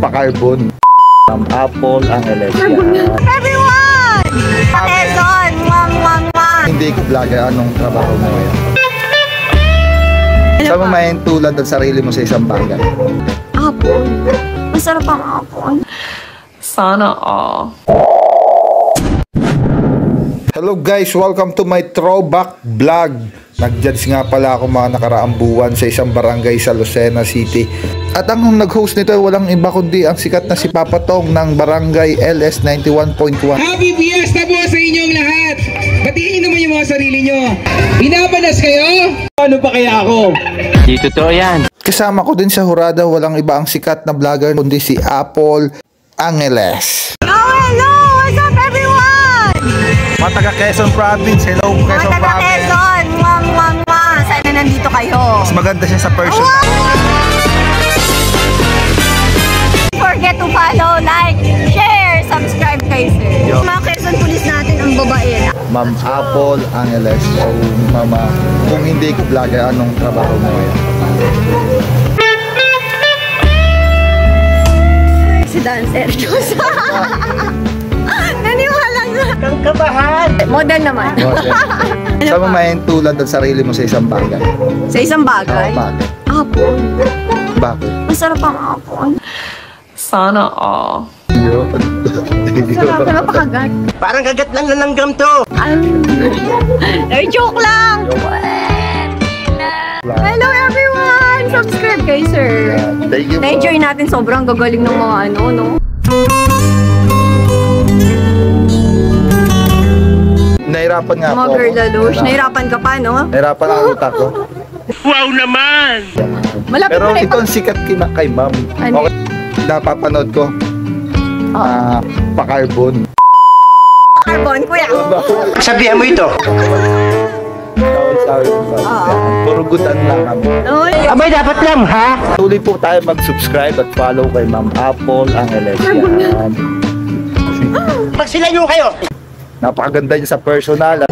pa-carbon. Apple Angeles. Everyone! Pa-Quezon! Hindi ko vlogger. Anong trabaho mo ngayon? Saan mo may tulad ng sarili mo sa isang bagay? Apple. Masarap ang apple. Sana all. Hello guys, welcome to my throwback vlog. Nag-judge nga pala ako mga nakaraang buwan sa isang barangay sa Lucena City. At ang nag-host nito walang iba kundi ang sikat na si Papa Tong ng barangay LS 91.1. Happy Fiesta po sa inyong lahat! Batiin naman yung mga sarili nyo. Pinapanas kayo? Ano pa kaya ako? Di totoo yan. Kasama ko din sa hurada walang iba ang sikat na vlogger kundi si Apple Angeles. Oh, hello! What's up, everyone? Mga taga Quezon Province, hello Quezon Mga taga Province. Quezon! Sana nandito kayo. Mas maganda siya sa person. Don't forget to follow, like, share, subscribe kayo, sir. Mga Quezon Police natin ang babae. Ma'am Apple Angeles. So, mama, kung hindi ko vlogger, anong trabaho mo ngayon? Si dancer, Diyos. Naniwala nga. Kang kabahan. Model naman. Saan mo may tulad ng sarili mo sa isang bagay? Sa isang bagay? Bakit? Apple. Bakit? Masarap ang apple. Sana all. Yun. Masarap na mapakagat. Parang kagat lang na langgam to. Ay, joke lang. Hello everyone! Subscribe kayo, sir. Thank you. Na-enjoy natin. Sobrang gagaling ng mga ano, no? Nahirapan nga Mga po girl ako. lalush. Nahirapan ka pa, no? Nahirapan ang utak ko. Wow naman! Malapit Pero na ito ang sikat kay ma'am. Ano? Okay. Napapanood ko. Pa-carbon. Carbon, kuya. Sabihan mo ito. Sorry. Puro gutan lang. Uy. Abay, dapat lang, ha? Tuloy po tayo mag-subscribe at follow kay Ma'am Apple Angeles. Yan. Magsilayo kayo. Napakaganda niya sa personal.